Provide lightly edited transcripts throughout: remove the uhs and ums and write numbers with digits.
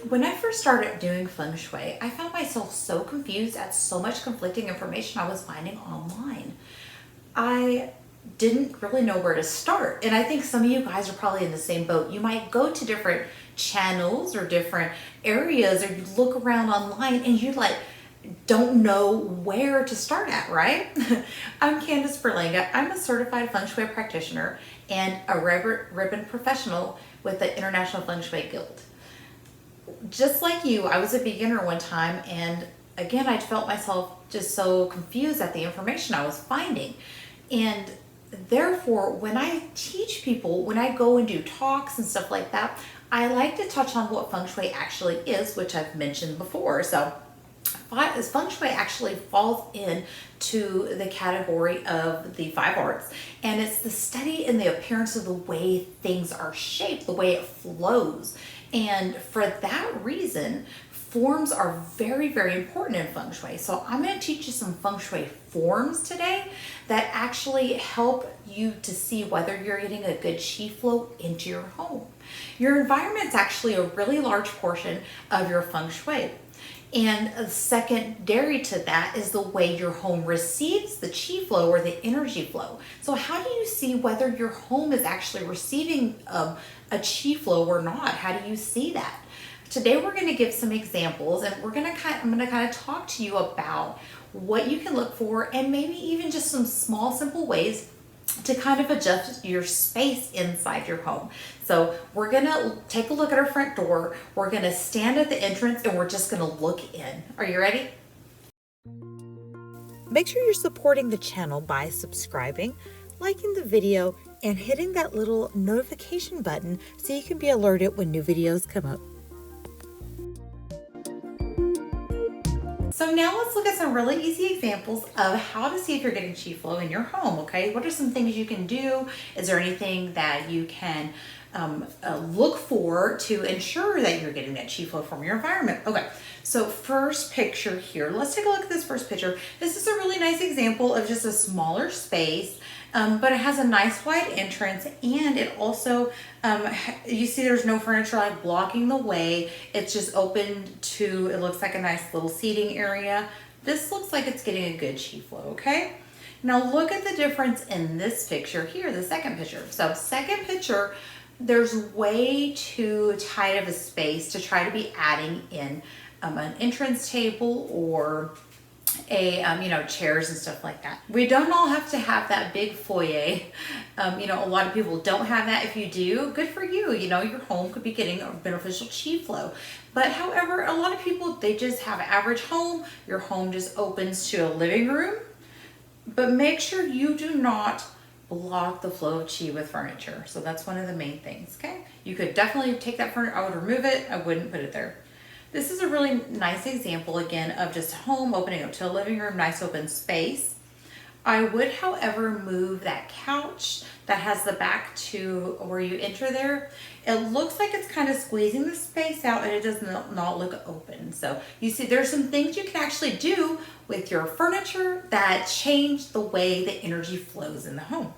When I first started doing Feng Shui, I found myself so confused at so much conflicting information I was finding online. I didn't really know where to start. And I think some of you guys are probably in the same boat. You might go to different channels or different areas, or you look around online and you don't know where to start at, right? I'm Candace Berlanga. I'm a certified Feng Shui practitioner and a ribbon professional with the International Feng Shui Guild. Just like you, I was a beginner one time, and again, I felt myself just so confused at the information I was finding. And therefore, when I teach people, when I go and do talks and stuff like that, I like to touch on what Feng Shui actually is, which I've mentioned before. So Feng Shui actually falls into the category of the five arts, and it's the study and the appearance of the way things are shaped, the way it flows. And for that reason, forms are very, very important in Feng Shui. So I'm going to teach you some Feng Shui forms today that actually help you to see whether you're getting a good qi flow into your home. Your environment is actually a really large portion of your Feng Shui. And secondary to that is the way your home receives the qi flow or the energy flow. So how do you see whether your home is actually receiving a qi flow or not? How do you see that? Today we're going to give some examples, and I'm going to kind of talk to you about what you can look for, and maybe even just some small, simple ways to kind of adjust your space inside your home. So we're gonna take a look at our front door. We're gonna stand at the entrance and we're just gonna look in. Are you ready? Make sure you're supporting the channel by subscribing, liking the video, and hitting that little notification button so you can be alerted when new videos come up. So now let's look at some really easy examples of how to see if you're getting qi flow in your home, okay? What are some things you can do? Is there anything that you can look for to ensure that you're getting that qi flow from your environment? Okay, so first picture here. Let's take a look at this first picture. This is a really nice example of just a smaller space, but it has a nice wide entrance, and it also, you see there's no furniture like blocking the way. It's just open to, it looks like a nice little seating area. This looks like it's getting a good qi flow, okay? Now look at the difference in this picture here, the second picture. So second picture, there's way too tight of a space to try to be adding in an entrance table or a chairs and stuff like that. We don't all have to have that big foyer. A lot of people don't have that. If you do, good for you. Your home could be getting a beneficial qi flow. But however, a lot of people, they just have an average home. Your home just opens to a living room. But make sure you do not block the flow of qi with furniture. So that's one of the main things, okay? You could definitely take that furniture, I would remove it, I wouldn't put it there. This is a really nice example, again, of just a home opening up to a living room, nice open space. I would, however, move that couch that has the back to where you enter there. It looks like it's kind of squeezing the space out, and it does not look open. So you see there's some things you can actually do with your furniture that change the way the energy flows in the home.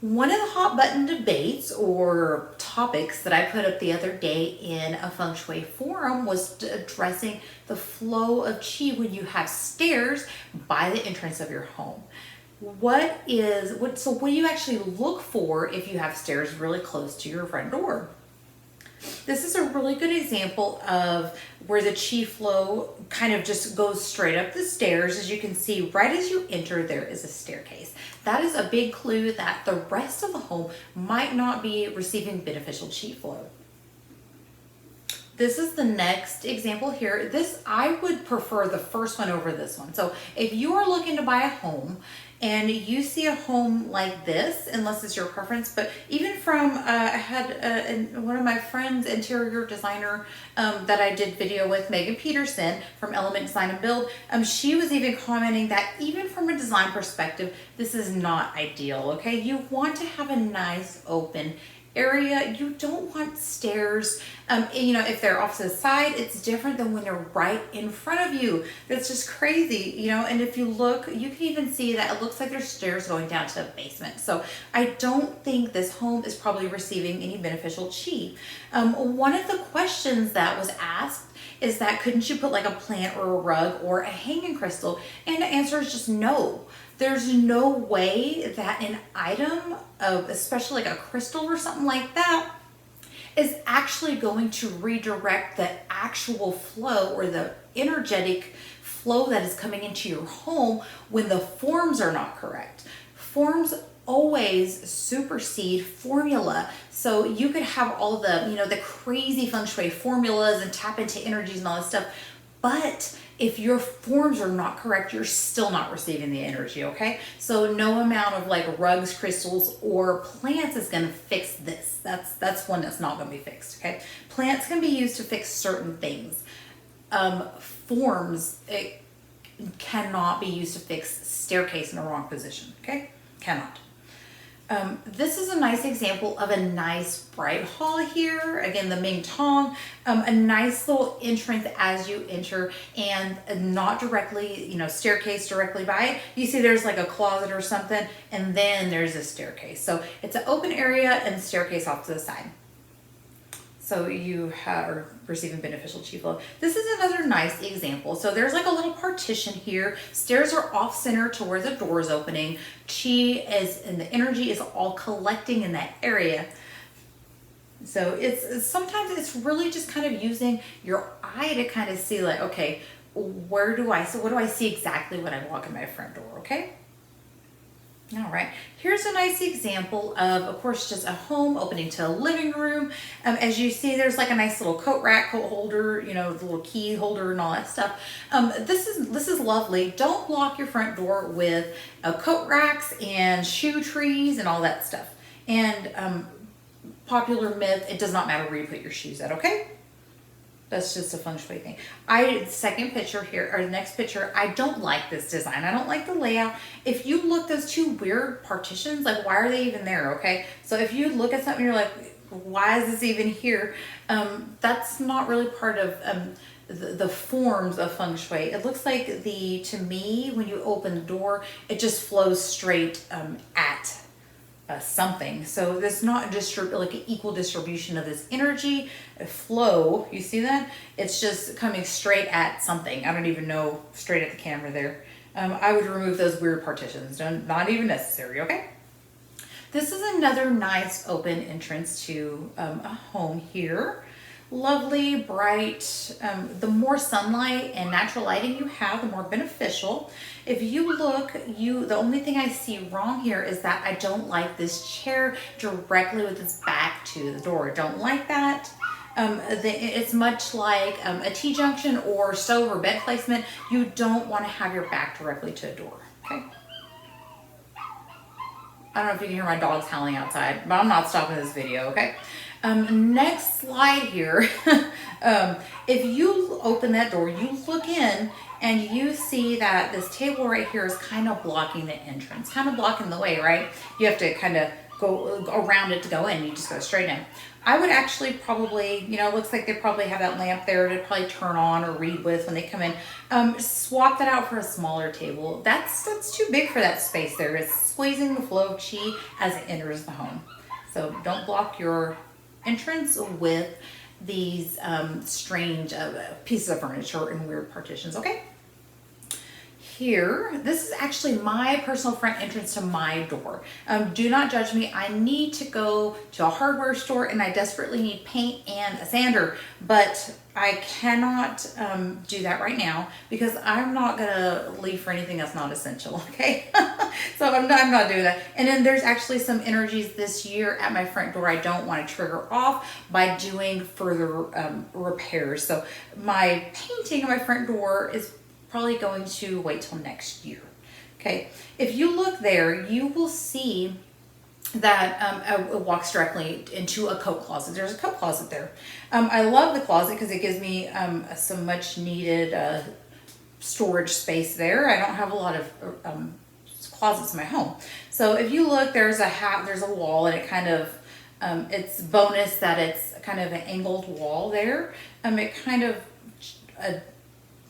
One of the hot button debates or topics that I put up the other day in a Feng Shui forum was addressing the flow of qi when you have stairs by the entrance of your home. What do you actually look for if you have stairs really close to your front door? This is a really good example of where the qi flow kind of just goes straight up the stairs. As you can see, right as you enter, there is a staircase. That is a big clue that the rest of the home might not be receiving beneficial qi flow. This is the next example here. I would prefer the first one over this one. So if you are looking to buy a home and you see a home like this, unless it's your preference, but even from, I had one of my friends, interior designer that I did video with, Megan Peterson from Element Design and Build, she was even commenting that even from a design perspective, this is not ideal, okay? You want to have a nice open area, you don't want stairs. You know, if they're off to the side, it's different than when they're right in front of you. That's just crazy, you know. And if you look, you can even see that it looks like there's stairs going down to the basement. So I don't think this home is probably receiving any beneficial chi. One of the questions that was asked is that couldn't you put like a plant or a rug or a hanging crystal? And the answer is just no. There's no way that an item of, especially like a crystal or something like that, is actually going to redirect the actual flow or the energetic flow that is coming into your home when the forms are not correct. Forms always supersede formula. So you could have all the, you know, the crazy feng shui formulas and tap into energies and all this stuff, but if your forms are not correct, you're still not receiving the energy, okay? So no amount of like rugs, crystals, or plants is gonna fix this. That's one that's not gonna be fixed, okay? Plants can be used to fix certain things. Forms, it cannot be used to fix staircase in the wrong position, okay? Cannot. This is a nice example of a nice bright hall here. Again, the Ming Tong, a nice little entrance as you enter, and not directly, you know, staircase directly by it. You see there's like a closet or something, and then there's a staircase. So it's an open area and staircase off to the side. So you are receiving beneficial chi flow. This is another nice example. So there's like a little partition here. Stairs are off center to where the door is opening. Chi is, and the energy is all collecting in that area. So it's sometimes it's really just kind of using your eye to kind of see like, okay, what do I see exactly when I walk in my front door, okay? All right, here's a nice example of course, just a home opening to a living room. As you see, there's like a nice little coat rack, coat holder, you know, the little key holder and all that stuff. This is lovely. Don't block your front door with coat racks and shoe trees and all that stuff. And popular myth, it does not matter where you put your shoes at, okay? That's just a feng shui thing. Second picture here, or the next picture, I don't like this design. I don't like the layout. If you look, those two weird partitions, like why are they even there, okay? So if you look at something, you're like, why is this even here? That's not really part of the forms of feng shui. It looks like to me, when you open the door, it just flows straight at something. So there's not like an equal distribution of this energy flow. You see that? It's just coming straight at something. I don't even know, straight at the camera there. I would remove those weird partitions. Not even necessary, okay? This is another nice open entrance to a home here. Lovely, bright. The more sunlight and natural lighting you have, the more beneficial. If you look, the only thing I see wrong here is that I don't like this chair directly with its back to the door. I don't like that. It's much like a T-junction or stove or bed placement. You don't want to have your back directly to a door, okay? I don't know if you can hear my dogs howling outside, but I'm not stopping this video, okay? Next slide here. If you open that door, you look in and you see that this table right here is kind of blocking the entrance, kind of blocking the way, right? You have to kind of go around it to go in. You just go straight in. I would actually probably, you know, it looks like they probably have that lamp there to probably turn on or read with when they come in. Swap that out for a smaller table. That's too big for that space there. It's squeezing the flow of chi as it enters the home. So don't block your entrance with these strange pieces of furniture and weird partitions, okay? Here, this is actually my personal front entrance to my door. Do not judge me. I need to go to a hardware store and I desperately need paint and a sander, but I cannot do that right now because I'm not gonna leave for anything that's not essential, okay? So I'm not doing that. And then there's actually some energies this year at my front door I don't want to trigger off by doing further repairs. So my painting of my front door is probably going to wait till next year, okay? If you look there, you will see that it walks directly into a coat closet. There's a coat closet there. I love the closet because it gives me some much needed storage space there. I don't have a lot of closets in my home. So if you look, there's a wall and it kind of It's bonus that it's kind of an angled wall there. It kind of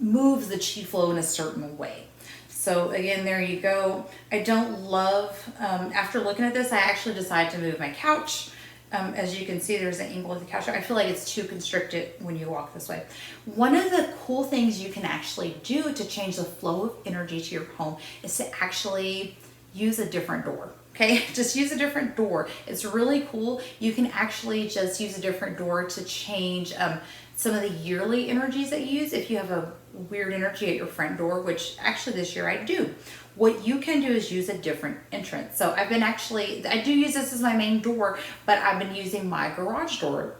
moves the chi flow in a certain way. So again, there you go. I don't love, after looking at this, I actually decided to move my couch. As you can see, there's an angle of the couch. I feel like it's too constricted when you walk this way. One of the cool things you can actually do to change the flow of energy to your home is to actually use a different door. Okay, just use a different door. It's really cool. You can actually just use a different door to change some of the yearly energies that you use. If you have a weird energy at your front door, which actually this year I do, what you can do is use a different entrance. So I do use this as my main door, but I've been using my garage door.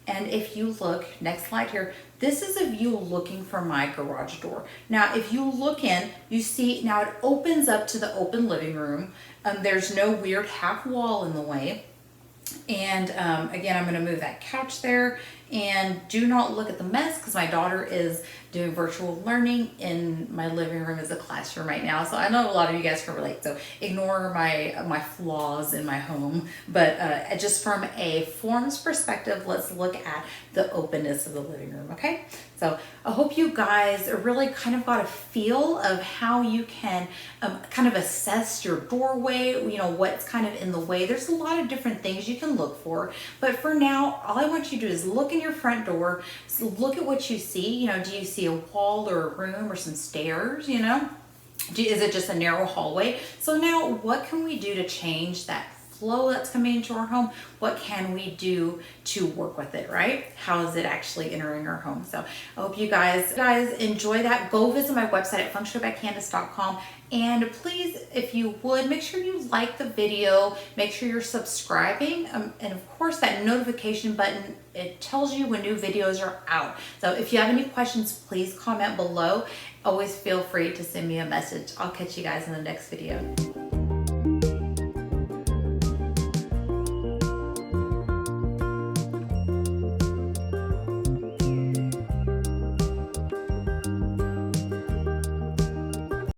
And if you look, next slide here, this is a view looking for my garage door. Now, if you look in, you see now it opens up to the open living room. There's no weird half wall in the way. And again, I'm going to move that couch there, and do not look at the mess because my daughter is doing virtual learning in my living room as a classroom right now. So I know a lot of you guys can relate. So ignore my flaws in my home. But just from a forms perspective, let's look at the openness of the living room. Okay. So I hope you guys really kind of got a feel of how you can kind of assess your doorway, you know, what's kind of in the way. There's a lot of different things you can look for. But for now, all I want you to do is look in your front door, so look at what you see. You know, do you see a wall or a room or some stairs, you know? Is it just a narrow hallway? So now what can we do to change that flow that's coming into our home? What can we do to work with it, right? How is it actually entering our home? So I hope you guys enjoy that. Go visit my website at fengshuibycandace.com. And please, if you would, make sure you like the video, make sure you're subscribing, and of course that notification button, it tells you when new videos are out. So if you have any questions, please comment below. Always feel free to send me a message. I'll catch you guys in the next video.